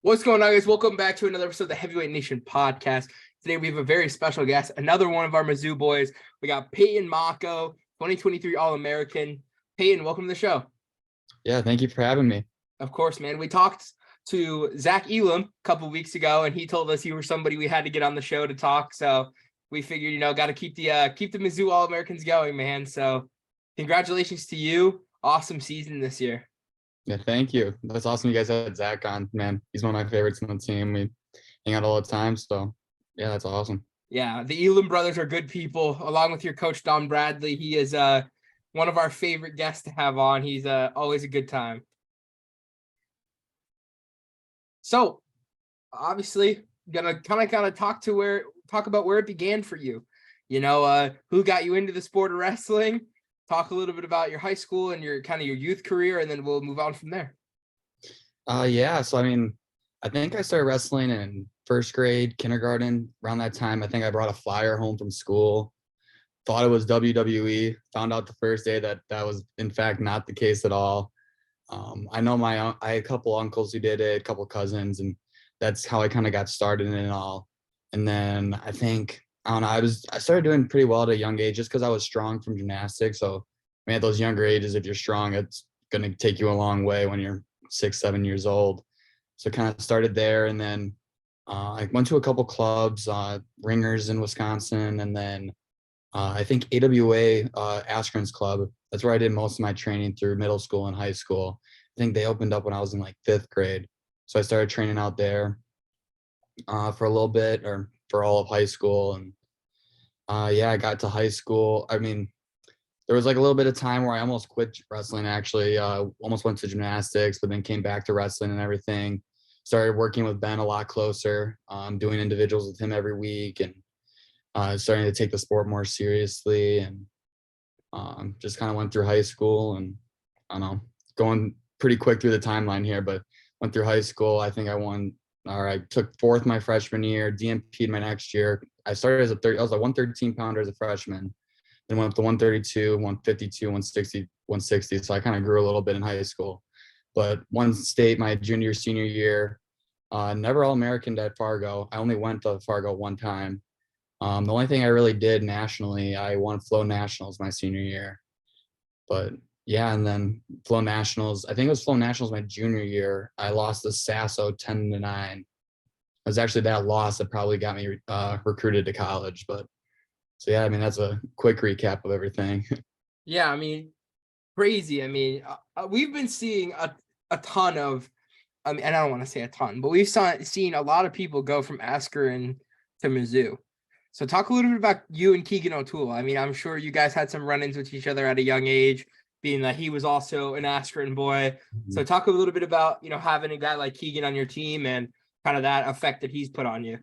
What's going on, guys? Welcome back to another episode of the Heavyweight Nation podcast. Today we have a very special guest, another one of our Mizzou boys. We got Peyton Mocco, 2023 All-American. Peyton, welcome to the show. Yeah, thank you for having me. Of course, man. We talked to Zach Elam a couple weeks ago, and he told us you were somebody we had to get on the show to talk. So we figured, got to keep the Mizzou All-Americans going, man. So congratulations to you. Awesome season this year. Yeah, thank you. That's awesome you guys had Zach on, man. He's one of my favorites on the team. We hang out all the time. So, yeah, that's awesome. Yeah, the Elam brothers are good people, along with your coach, Don Bradley. He is one of our favorite guests to have on. He's always a good time. So, obviously, gonna kind of talk about where it began for you. Who got you into the sport of wrestling? Talk a little bit about your high school and your youth career, and then we'll move on from there. Yeah. So, I think I started wrestling in first grade, kindergarten. Around that time, I think I brought a flyer home from school. Thought it was WWE. Found out the first day that was, in fact, not the case at all. I know I had a couple uncles who did it, a couple cousins, and that's how I kind of got started in it all. And then I think, I don't know, I started doing pretty well at a young age just because I was strong from gymnastics. So at those younger ages, if you're strong, it's going to take you a long way when you're 6, 7 years old. So kind of started there. And then I went to a couple clubs, Ringers in Wisconsin. And then I think AWA, Askren's Club. That's where I did most of my training through middle school and high school. I think they opened up when I was in like 5th grade. So I started training out there for a little bit, or for all of high school. And I got to high school. There was like a little bit of time where I almost quit wrestling, actually. Almost went to gymnastics, but then came back to wrestling and everything. Started working with Ben a lot closer, doing individuals with him every week, and starting to take the sport more seriously. And just kind of went through high school, and I don't know, going pretty quick through the timeline here, but went through high school. I think I took 4th my freshman year, DMP'd my next year. I started as I was a 113 pounder as a freshman, then went up to 132, 152, 160, 160. So I kind of grew a little bit in high school, but won state my junior, senior year. Never All-American at Fargo. I only went to Fargo one time. The only thing I really did nationally, I won Flow Nationals my senior year. But yeah, and then Flow Nationals, I think it was Flow Nationals my junior year. I lost to Sasso 10-9. It was actually that loss that probably got me recruited to college. But so yeah, that's a quick recap of everything. Yeah, crazy. We've been seeing a ton of, and I don't want to say a ton, but we've seen a lot of people go from Askren to Mizzou. So talk a little bit about you and Keegan O'Toole. I'm sure you guys had some run-ins with each other at a young age, being that he was also an Askren boy. Mm-hmm. So talk a little bit about, having a guy like Keegan on your team and kind of that effect that he's put on you.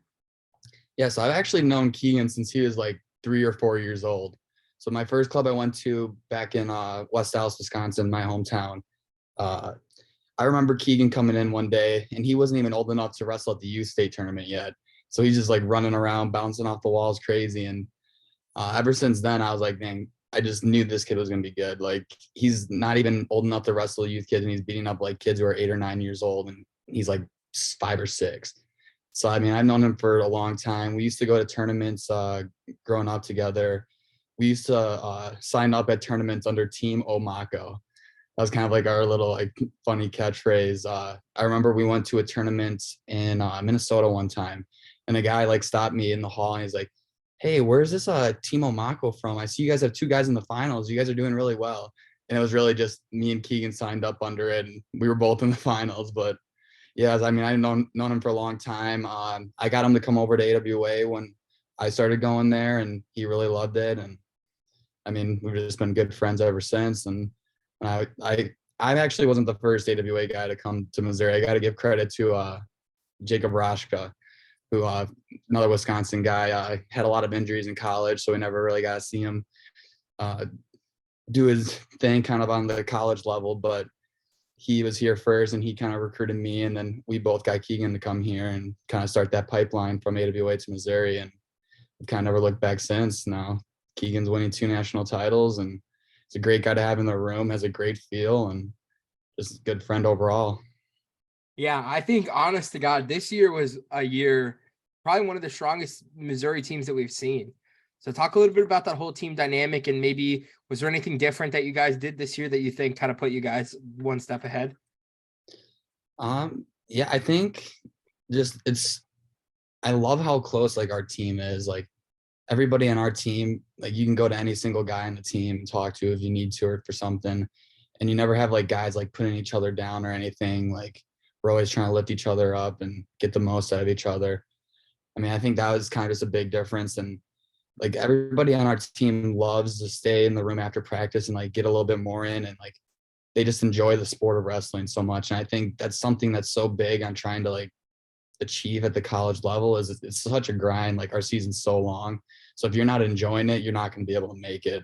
Yeah, so I've actually known Keegan since he was like 3 or 4 years old. So my first club I went to back in West Allis, Wisconsin, my hometown. I remember Keegan coming in one day, and he wasn't even old enough to wrestle at the youth state tournament yet. So he's just like running around, bouncing off the walls, crazy. And ever since then, I was like, man, I just knew this kid was going to be good. Like, he's not even old enough to wrestle youth kids, and he's beating up like kids who are 8 or 9 years old, and he's like 5 or 6. So, I've known him for a long time. We used to go to tournaments growing up together. We used to sign up at tournaments under Team Mocco. That was kind of like our little funny catchphrase. I remember we went to a tournament in Minnesota one time, and a guy stopped me in the hall, and he's like, hey, where's this Team Mocco from? I see you guys have 2 guys in the finals. You guys are doing really well. And it was really just me and Keegan signed up under it, and we were both in the finals. But yeah, I've known him for a long time. I got him to come over to AWA when I started going there, and he really loved it. And we've just been good friends ever since. And I actually wasn't the first AWA guy to come to Missouri. I got to give credit to Jacob Rashka, who another Wisconsin guy, had a lot of injuries in college, so we never really got to see him do his thing kind of on the college level. But he was here first, and he kind of recruited me, and then we both got Keegan to come here and kind of start that pipeline from AWA to Missouri, and we've kind of never looked back since. Now Keegan's winning 2 national titles, and he's a great guy to have in the room, has a great feel, and just a good friend overall. Yeah, I think honest to God, this year was a year, probably one of the strongest Missouri teams that we've seen. So talk a little bit about that whole team dynamic, and maybe was there anything different that you guys did this year that you think kind of put you guys one step ahead? Yeah, I think just I love how close like our team is. Like everybody on our team, like you can go to any single guy on the team and talk to if you need to or for something. And you never have like guys like putting each other down or anything. Like we're always trying to lift each other up and get the most out of each other. I mean, I think that was kind of just a big difference. And like everybody on our team loves to stay in the room after practice and like get a little bit more in, and like they just enjoy the sport of wrestling so much. And I think that's something that's so big on trying to like achieve at the college level is it's such a grind. Like our season's so long. So if you're not enjoying it, you're not going to be able to make it.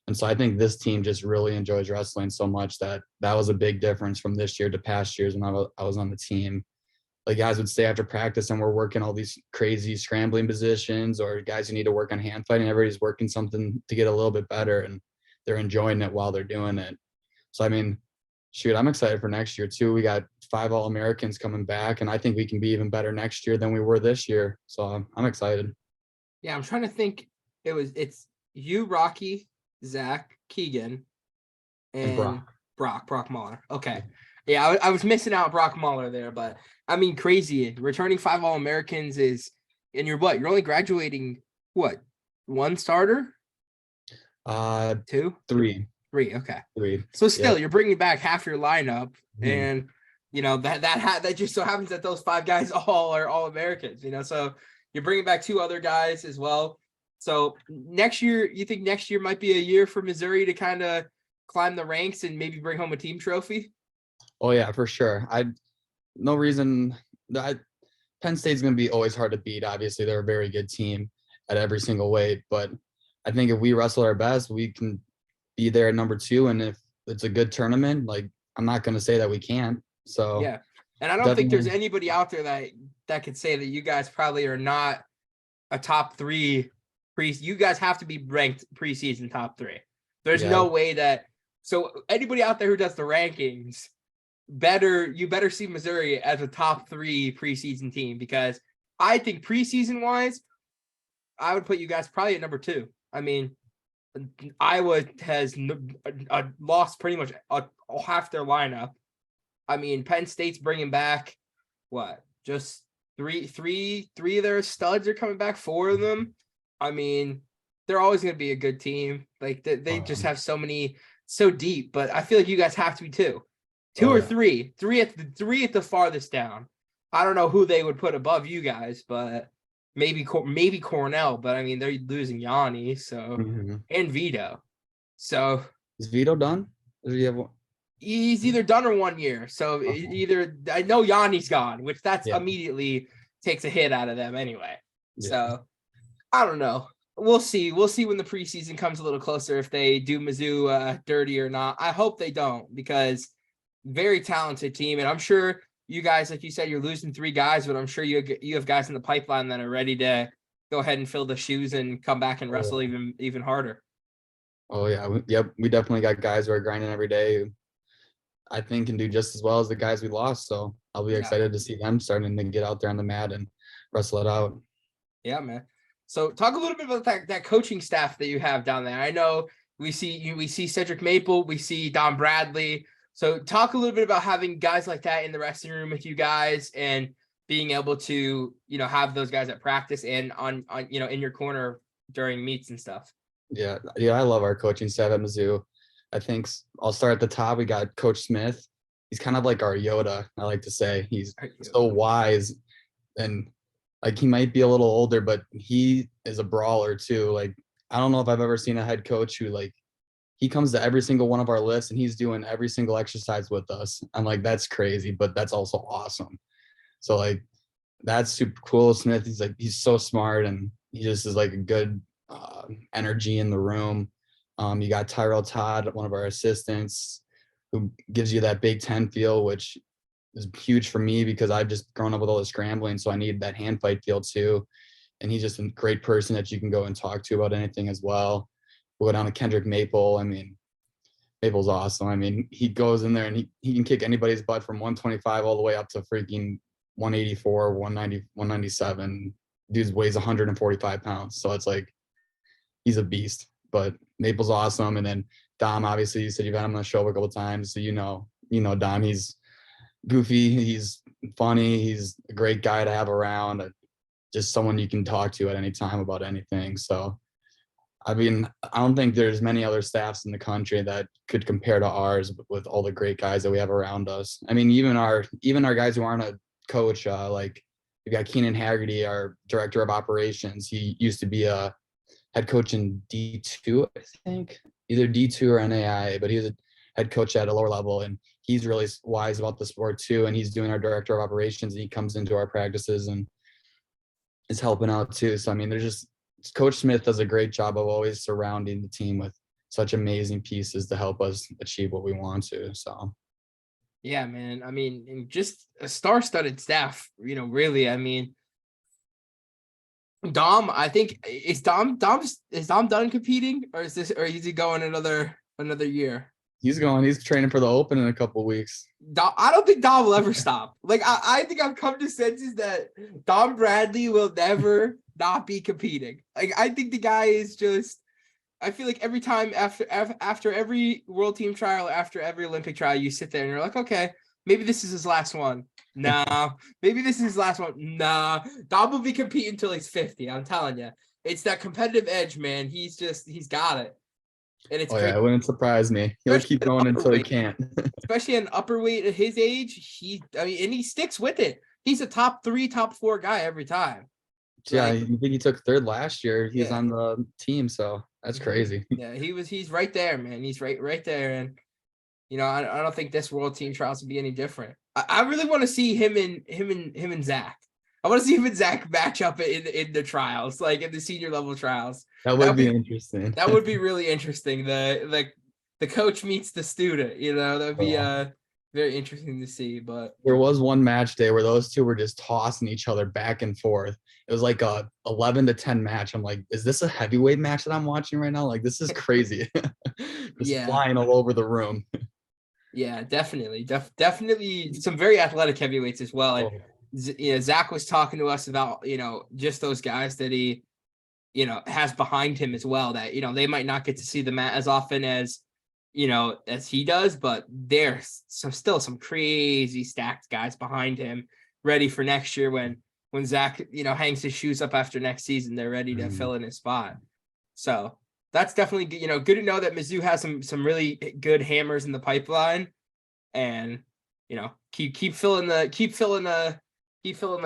And so I think this team just really enjoys wrestling so much that that was a big difference from this year to past years when I was on the team. Like guys would stay after practice and we're working all these crazy scrambling positions, or guys who need to work on hand fighting. Everybody's working something to get a little bit better and they're enjoying it while they're doing it. So, I mean, shoot, I'm excited for next year too. We got 5 All-Americans coming back, and I think we can be even better next year than we were this year. So I'm excited. Yeah, I'm trying to think. It's you, Rocky, Zach, Keegan, And and Brock. Brock Mahler. Okay. Yeah, I was missing out Brock Mahler there, but I mean, crazy. Returning 5 All-Americans is, and you're what? You're only graduating what? One starter? Uh, Two? 3, Three. Okay. 3. So still, Yep. you're bringing back half your lineup, Mhm. and that just so happens that those 5 guys all are All-Americans. So you're bringing back 2 other guys as well. So next year, you think next year might be a year for Missouri to kind of climb the ranks and maybe bring home a team trophy? Oh yeah, for sure. No reason that Penn State's going to be always hard to beat. Obviously, they're a very good team at every single weight, but I think if we wrestle our best, we can be there at number 2. And if it's a good tournament, like I'm not going to say that we can't. So Yeah. And I don't think there's definitely, anybody out there that could say that you guys probably are not a top 3 you guys have to be ranked preseason top 3. There's yeah, no way that, so anybody out there who does the rankings, you better see Missouri as a top 3 preseason team, because I think preseason wise, I would put you guys probably at number 2. I mean, Iowa has lost pretty much half their lineup. I mean, Penn State's bringing back what? Just three of their studs are coming back. 4 of them. I mean, they're always going to be a good team. Like they just have so deep. But I feel like you guys have to be 2, oh or yeah, 3, three at the farthest down. I don't know who they would put above you guys, but maybe Cornell. But I mean, they're losing Yanni, so, hmm. and Vito. So Is Vito done? Or do you have one? he's either done or 1 year. So Okay. either, I know Yanni's gone, which that's Yeah, immediately takes a hit out of them anyway. yeah. So I don't know. We'll see. We'll see when the preseason comes a little closer if they do Mizzou dirty or not. I hope they don't, because very talented team, and I'm sure you guys, like you said, you're losing 3 guys, but I'm sure you have guys in the pipeline that are ready to go ahead and fill the shoes and come back and wrestle Oh, even harder. oh yeah. Yep. We definitely got guys who are grinding every day, who I think can do just as well as the guys we lost. So I'll be Yeah. excited to see them starting to get out there on the mat and wrestle it out. Yeah, man. So talk a little bit about that coaching staff that you have down there. I know we see Cedric Maple, we see Don Bradley. So talk a little bit about having guys like that in the wrestling room with you guys, and being able to, have those guys at practice and on in your corner during meets and stuff. Yeah, yeah, I love our coaching staff at Mizzou. I think I'll start at the top. We got Coach Smith. He's kind of like our Yoda, I like to say. He's so wise, and like he might be a little older, but he is a brawler too. Like I don't know if I've ever seen a head coach who like he comes to every single one of our lists and he's doing every single exercise with us. I'm like, that's crazy, but that's also awesome. So like that's super cool. Smith, he's so smart and he just is like a good energy in the room. You got Tyrell Todd, one of our assistants, who gives you that Big Ten feel, which is huge for me because I've just grown up with all the scrambling, so I need that hand fight feel too. And he's just a great person that you can go and talk to about anything as well. We'll go down to Kendrick Maple. I mean, Maple's awesome. I mean, he goes in there and he can kick anybody's butt from 125 all the way up to freaking 184, 190, 197. Dude weighs 145 pounds. So it's like he's a beast. But Maple's awesome. And then Dom, obviously, you said you've had him on the show a couple of times. So Dom, he's goofy, he's funny, he's a great guy to have around, just someone you can talk to at any time about anything. So I mean, I don't think there's many other staffs in the country that could compare to ours with all the great guys that we have around us. I mean, even our guys who aren't a coach, like we got Keenan Haggerty, our director of operations. He used to be a head coach in D2, I think, either D2 or NAI, but he was a head coach at a lower level, and he's really wise about the sport too. And he's doing our director of operations, and he comes into our practices and is helping out too. So I mean, Coach Smith does a great job of always surrounding the team with such amazing pieces to help us achieve what we want to. So Yeah, man. I mean, and just a star-studded staff, really. I mean, Dom, I think is Dom done competing, or is he going another year? he's training for the Open in a couple of weeks. I don't think Dom will ever stop. Like I think I've come to senses that Dom Bradley will never not be competing. Like I think the guy is just. I feel like every time after every World Team trial, after every Olympic trial, you sit there and you're like, okay, maybe this is his last one. Nah, maybe this is his last one. Nah, Dom will be competing until he's 50. I'm telling you, it's that competitive edge, man. He's got it, and it's great. Yeah, it wouldn't surprise me. He'll keep going until he can't. Especially an upper weight at his age, and he sticks with it. He's a top 3, top 4 guy every time. Yeah, I think he took third last year. He's on the team, so that's crazy. Yeah, he's right there, man. He's right there, and I don't think this World Team trials would be any different. I really want to see him and Zach. I want to see him and Zach match up in the trials, like in the senior level trials. That would be interesting. That would be really interesting. The coach meets the student. That would be very interesting to see. But there was one match day where those two were just tossing each other back and forth. It was like a 11-10 match. I'm like, is this a heavyweight match that I'm watching right now? Like, this is crazy. Just flying all over the room. Yeah, definitely. Definitely some very athletic heavyweights as well. And Zach was talking to us about, just those guys that he, has behind him as well, that, they might not get to see the mat as often as he does, but there's still some crazy stacked guys behind him ready for next year when Zach, hangs his shoes up after next season. They're ready to fill in his spot. So that's definitely, good to know that Mizzou has some really good hammers in the pipeline, and, keep filling the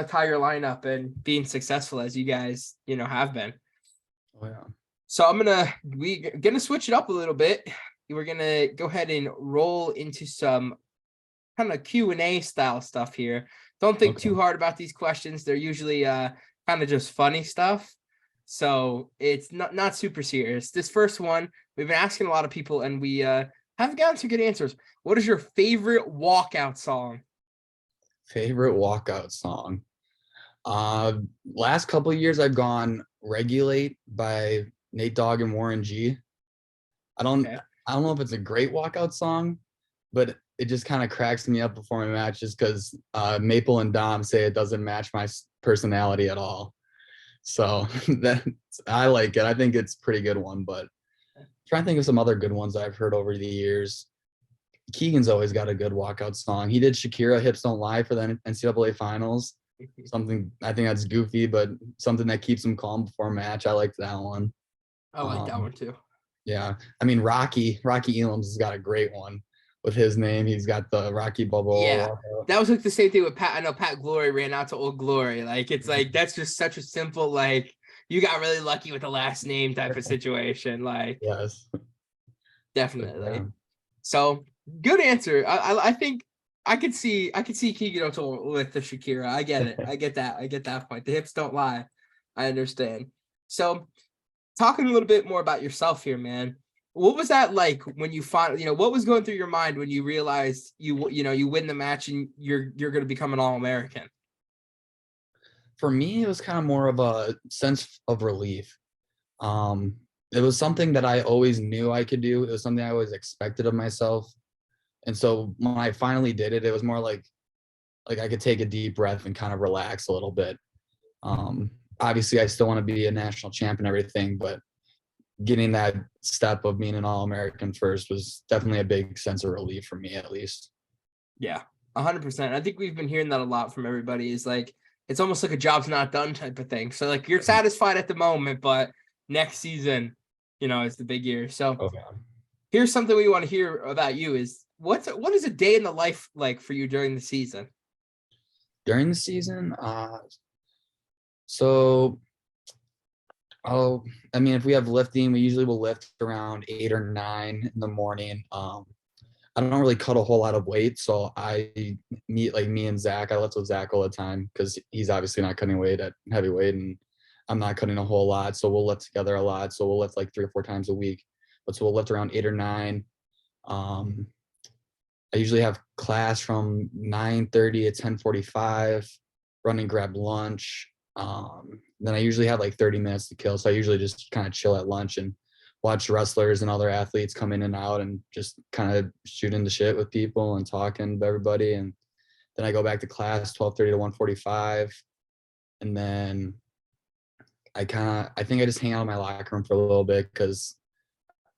Tiger lineup and being successful as you guys, have been. Oh yeah. So we're gonna switch it up a little bit. We're gonna go ahead and roll into some kind of Q&A style stuff here. Don't think too hard about these questions. They're usually kind of just funny stuff. So it's not super serious. This first one, we've been asking a lot of people, and we haven't gotten some good answers. What is your favorite walkout song? Favorite walkout song? Last couple of years I've gone Regulate by Nate Dogg and Warren G. I don't know if it's a great walkout song, but it just kind of cracks me up before my match, just because Maple and Dom say it doesn't match my personality at all. So I like it. I think it's a pretty good one, but I'm trying to think of some other good ones I've heard over the years. Keegan's always got a good walkout song. He did Shakira Hips Don't Lie for the NCAA finals. Something, I think that's goofy, but something that keeps him calm before a match. I liked that one. I like that one too. Yeah. I mean, Rocky Elam's has got a great one with his name. He's got the Rocky Bubble. Yeah. That was like the same thing with Pat. I know Pat Glory ran out to Old Glory. Like, it's like, that's just such a simple, like, you got really lucky with the last name type of situation. Like, yes, definitely. Yeah. So good answer. I think I could see Keegan O'Toole with the Shakira. I get it. I get that point. The hips don't lie. I understand. So talking a little bit more about yourself here, man. What was that like when you finally, what was going through your mind when you realized you win the match and you're going to become an All-American? For me, it was kind of more of a sense of relief. it was something that I always knew I could do. It was something I always expected of myself. And so when I finally did it, it was more like I could take a deep breath and kind of relax a little bit. Um, Obviously I still want to be a national champ and everything, but getting that step of being an All-American first was definitely a big sense of relief for me, at least. Yeah, 100%. I think we've been hearing that a lot from everybody. Is like it's almost like a job's not done type of thing. So like you're satisfied at the moment, but next season, is the big year. So Okay. here's something we want to hear about you: is what is a day in the life like for you during the season? During the season, so oh, I mean, if we have lifting, we usually will lift around 8 or 9 in the morning. I don't really cut a whole lot of weight, so I meet like me and Zach. I lift with Zach all the time because he's obviously not cutting weight at heavyweight, and I'm not cutting a whole lot. So we'll lift together a lot. So we'll lift like 3 or 4 times a week. But so we'll lift around 8 or 9. Um, I usually have class from 9:30 to 10:45. Run and grab lunch. Then I usually have like 30 minutes to kill. So I usually just kind of chill at lunch and watch wrestlers and other athletes come in and out and just kind of shoot into shit with people and talking to everybody. And then I go back to class 12:30 to 1:45. And then I think I just hang out in my locker room for a little bit because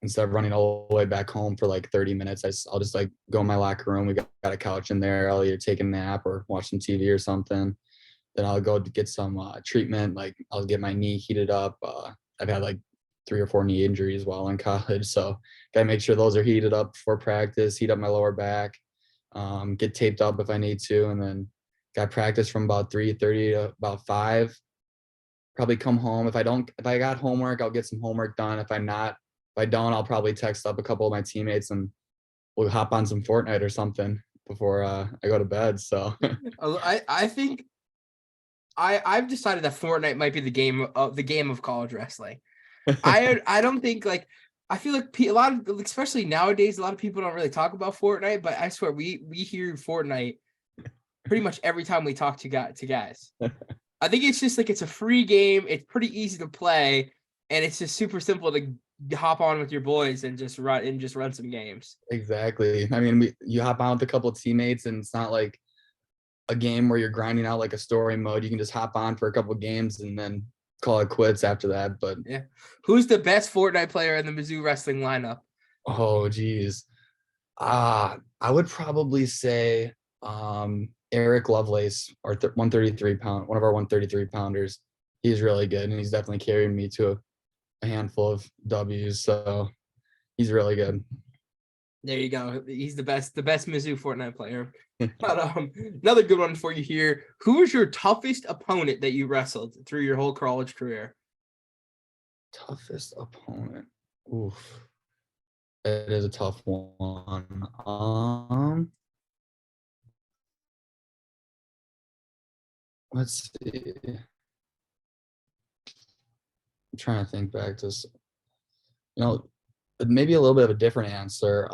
instead of running all the way back home for like 30 minutes, I'll just like go in my locker room. We got a couch in there. I'll either take a nap or watch some TV or something. Then I'll go to get some treatment. Like I'll get my knee heated up. I've had like 3 or 4 knee injuries while in college, so gotta make sure those are heated up before practice. Heat up my lower back, get taped up if I need to, and then got practice from about 3:30 to about 5. Probably come home. If I got homework, I'll get some homework done. If I don't, I'll probably text up a couple of my teammates and we'll hop on some Fortnite or something before I go to bed. So I think I've decided that Fortnite might be the game of college wrestling. I don't think like I feel like a lot of especially nowadays a lot of people don't really talk about Fortnite, but I swear we hear Fortnite pretty much every time we talk to guys. I think it's just like it's a free game. It's pretty easy to play, and it's just super simple to hop on with your boys and just run some games. exactly. I mean, you hop on with a couple of teammates, and it's not like a game where you're grinding out like a story mode. You can just hop on for a couple of games and then call it quits after that. But yeah, who's the best Fortnite player in the Mizzou wrestling lineup? oh geez, I would probably say Eric Lovelace, our 133 pound, one of our 133 pounders. He's really good, and he's definitely carried me to a handful of W's. So he's really good. There you go. He's the best Mizzou Fortnite player. But another good one for you here. Who was your toughest opponent that you wrestled through your whole college career? Toughest opponent. Oof. That is a tough one. Let's see. I'm trying to think back to this. Maybe a little bit of a different answer.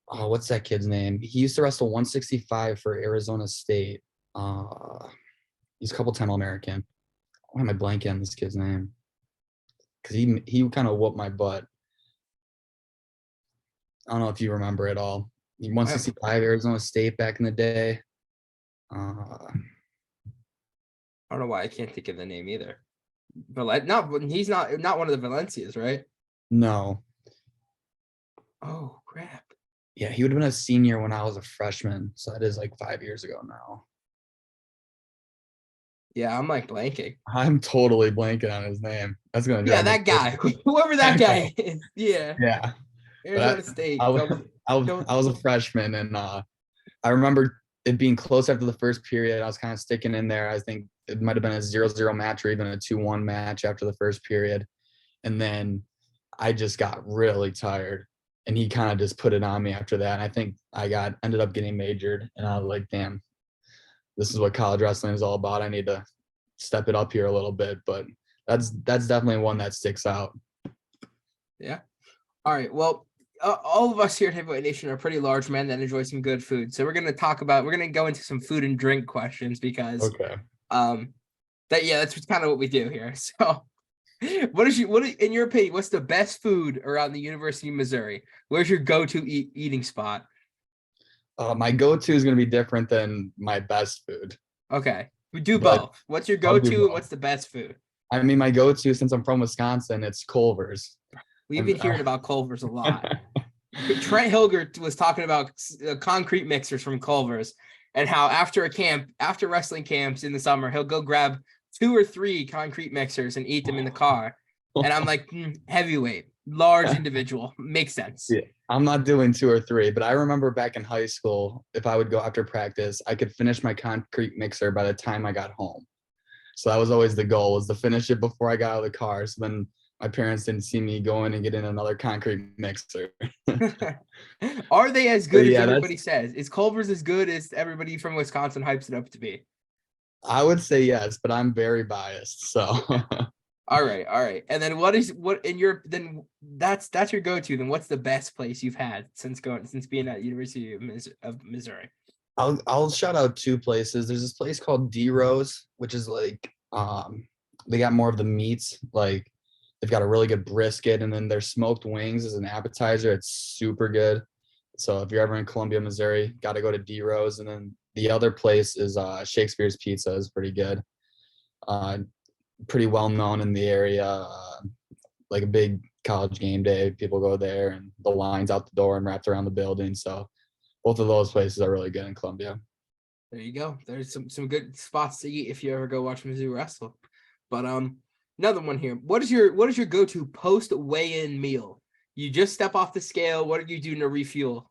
What's that kid's name? He used to wrestle 165 for Arizona State. He's a couple-time All-American. Why am I blanking on this kid's name? Because he kind of whooped my butt. I don't know if you remember it all. 165 Arizona State back in the day. I don't know why I can't think of the name either. But he's not one of the Valencias, right? No. Oh crap. Yeah, he would have been a senior when I was a freshman. So that is like 5 years ago now. Yeah, I'm like blanking. I'm totally blanking on his name. That's gonna drive me that guy, whoever that guy is. Yeah, Yeah. Arizona But State. I was a freshman, and I remember it being close after the first period. I was kind of sticking in there. I think it might have been a 0-0 match or even a 2-1 match after the first period. And then I just got really tired, and he kind of just put it on me after that. And I think I ended up getting majored, and I was like, damn, this is what college wrestling is all about. I need to step it up here a little bit. But that's definitely one that sticks out. Yeah. All right. Well, all of us here at Heavyweight Nation are pretty large men that enjoy some good food. So we're going to go into some food and drink questions because Okay. that's kind of what we do here. So In your opinion, what's the best food around the University of Missouri? Where's your go-to eating spot? My go-to is going to be different than my best food, Okay, we do but both. What's your I'll do go-to and both. what's the best food? I mean, my go-to, since I'm from Wisconsin, it's Culver's. We've been And hearing about Culver's a lot. Trent Hilgert was talking about concrete mixers from Culver's and how after wrestling camps in the summer, he'll go grab 2 or 3 concrete mixers and eat them in the car. And I'm like, heavyweight, large individual, makes sense. Yeah, I'm not doing 2 or 3, but I remember back in high school, if I would go after practice, I could finish my concrete mixer by the time I got home. So that was always the goal, was to finish it before I got out of the car. So then my parents didn't see me going and getting another concrete mixer. Are they as But good as yeah, everybody says? Is Culver's as good as everybody from Wisconsin hypes it up to be? I would say yes, but I'm very biased. So All right. And then what in your then that's your go-to. Then what's the best place you've had since being at University of Missouri? I'll shout out 2 places. There's this place called D Rose, which is like they got more of the meats. Like they've got a really good brisket, and then their smoked wings as an appetizer. It's super good. So if you're ever in Columbia, Missouri, got to go to D Rose. And then the other place is Shakespeare's Pizza is pretty good. Pretty well known in the area. Like a big college game day, people go there, and the lines out the door and wrapped around the building. So both of those places are really good in Columbia. There you go. There's some good spots to eat if you ever go watch Mizzou wrestle. But another one here. What is your go-to post weigh-in meal? You just step off the scale. What are you doing to refuel?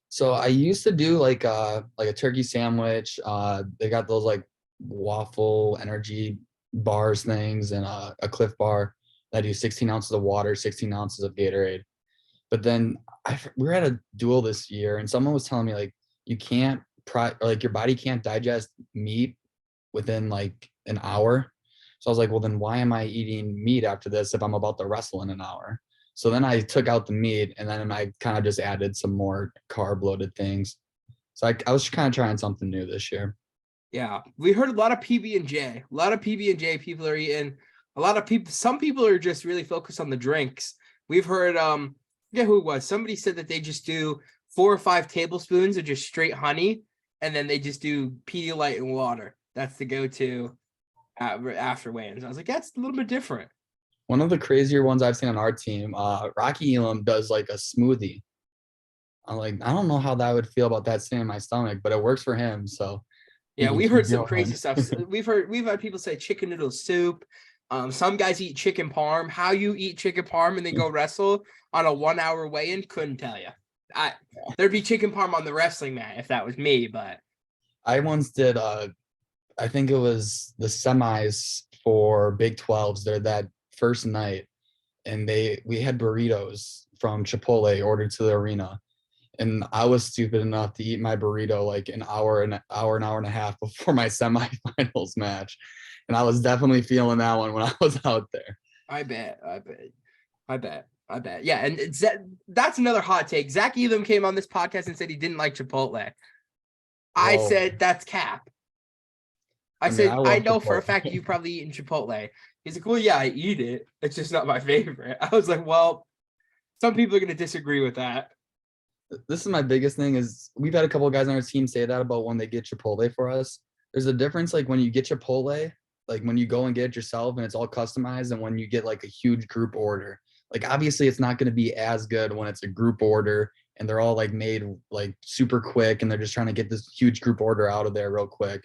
So I used to do like a turkey sandwich. They got those like waffle energy bars things, and a Cliff Bar. I do 16 ounces of water, 16 ounces of Gatorade. But then we were at a duel this year, and someone was telling me like you can't like your body can't digest meat within like an hour. So I was like, well, then why am I eating meat after this if I'm about to wrestle in an hour? So then I took out the meat, and then I kind of just added some more carb loaded things. So I was kind of trying something new this year. Yeah, we heard a lot of PB&J. A lot of PB&J people are eating. A lot of people. Some people are just really focused on the drinks. We've heard yeah, who it was? Somebody said that they just do 4 or 5 tablespoons of just straight honey, and then they just do Pedialyte and water. That's the go-to after weigh-ins. I was like, that's a little bit different. One of the crazier ones I've seen on our team, Rocky Elam does like a smoothie. I'm like, I don't know how that would feel about that sitting in my stomach, but it works for him. So he Yeah, can we keep heard some going. crazy stuff. We've had people say chicken noodle soup. Some guys eat chicken parm. How you eat chicken parm and then go wrestle on a 1-hour weigh-in, couldn't tell you. There'd be chicken parm on the wrestling mat if that was me, but I once did I think it was the semis for Big 12s there that first night, and we had burritos from Chipotle ordered to the arena. And I was stupid enough to eat my burrito like an hour and a half before my semifinals match. And I was definitely feeling that one when I was out there. I bet. Yeah, and that's another hot take. Zach Elam came on this podcast and said he didn't like Chipotle. I Whoa. said that's cap. I mean, said I love know for a Chipotle. fact you've probably eaten Chipotle. He's like, well, yeah, I eat it. It's just not my favorite. I was like, well, some people are going to disagree with that. This is my biggest thing is we've had a couple of guys on our team say that about when they get Chipotle for us. There's a difference like when you get Chipotle, like when you go and get it yourself and it's all customized, and when you get like a huge group order. Like obviously it's not going to be as good when it's a group order and they're all like made like super quick and they're just trying to get this huge group order out of there real quick.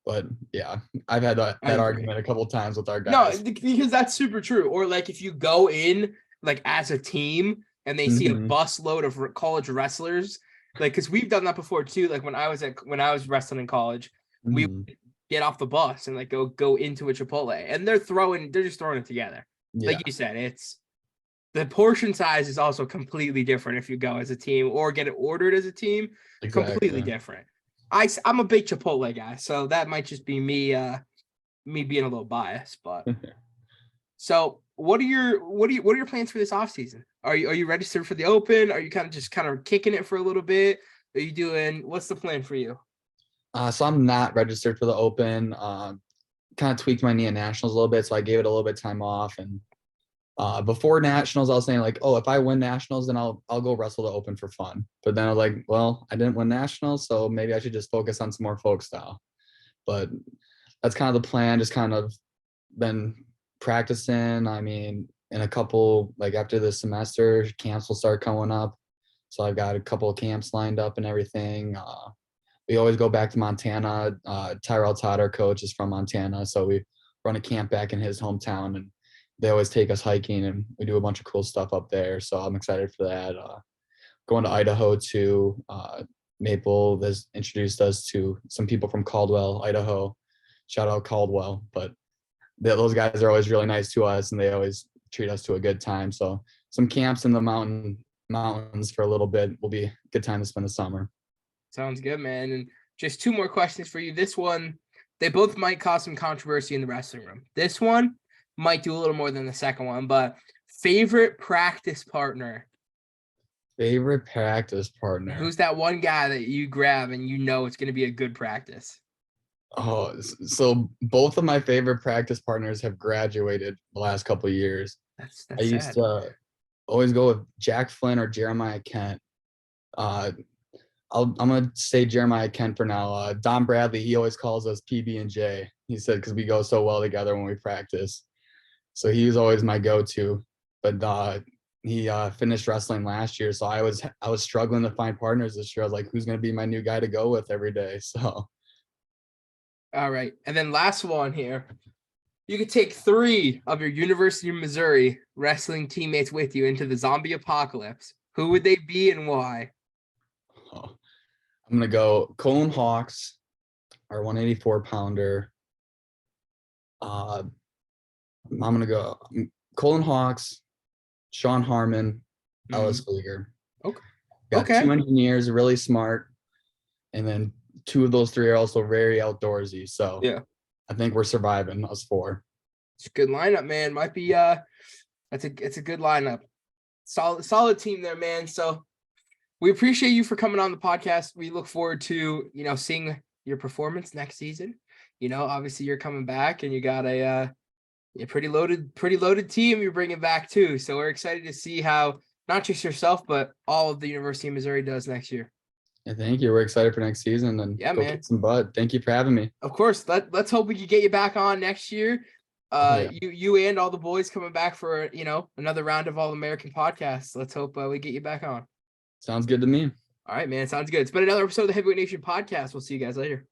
But yeah, I've had that argument a couple of times with our guys. No, because that's super true. Or like if you go in like as a team and they see a bus load of college wrestlers, like because we've done that before too. Like when I was wrestling in college, we would get off the bus and like go into a Chipotle, and they're just throwing it together. Yeah. Like you said, it's the portion size is also completely different if you go as a team or get it ordered as a team. Exactly. Completely different. I'm a big Chipotle guy, so that might just be me being a little biased, but so what are your plans for this offseason? Are you registered for the Open? Are you kind of kicking it for a little bit? Are you doing what's the plan for you? So I'm not registered for the Open. kind of tweaked my knee at nationals a little bit, so I gave it a little bit of time off. And before nationals, I was saying like, oh, if I win nationals, then I'll go wrestle the open for fun. But then I was like, well, I didn't win nationals, so maybe I should just focus on some more folk style. But that's kind of the plan. Just kind of been practicing. I mean, in a couple, like after the semester, camps will start coming up. So I've got a couple of camps lined up and everything. We always go back to Montana. Tyrell Todd, our coach, is from Montana. So we run a camp back in his hometown, and they always take us hiking, and we do a bunch of cool stuff up there. So I'm excited for that. Going to Idaho too. Maple has introduced us to some people from Caldwell, Idaho. Shout out Caldwell. But those guys are always really nice to us, and they always treat us to a good time. So some camps in the mountains for a little bit will be a good time to spend the summer. Sounds good, man. And just two more questions for you. This one, they both might cause some controversy in the wrestling room. This one might do a little more than the second one, but favorite practice partner. Favorite practice partner. Who's that one guy that you grab and you know it's going to be a good practice? Oh, so both of my favorite practice partners have graduated the last couple of years. That's I used sad. to always go with Jack Flynn or Jeremiah Kent. I'm gonna say Jeremiah Kent for now. Don Bradley, he always calls us PB and J. He said because we go so well together when we practice. So he was always my go-to. But he finished wrestling last year, so I was struggling to find partners this year. I was like, who's gonna be my new guy to go with every day? So. All right, and then last one here. You could take 3 of your University of Missouri wrestling teammates with you into the zombie apocalypse. Who would they be and why? Oh, I'm gonna go Colin Hawks, our 184 pounder. I'm gonna go Colin Hawks, Sean Harmon, Ellis Flieger. Okay. Got 2 engineers, really smart, and then 2 of those 3 are also very outdoorsy. So yeah, I think we're surviving us 4. It's a good lineup, man. Might be it's a good lineup. Solid team there, man. So we appreciate you for coming on the podcast. We look forward to, seeing your performance next season. Obviously you're coming back and you got a pretty loaded team you're bringing back too. So we're excited to see how not just yourself, but all of the University of Missouri does next year. Yeah, thank you. We're excited for next season and yeah, go man. kick some butt. Thank you for having me. Of course. Let's hope we can get you back on next year. You and all the boys coming back for, another round of All-American podcasts. Let's hope we get you back on. Sounds good to me. All right, man. Sounds good. It's been another episode of the Heavyweight Nation podcast. We'll see you guys later.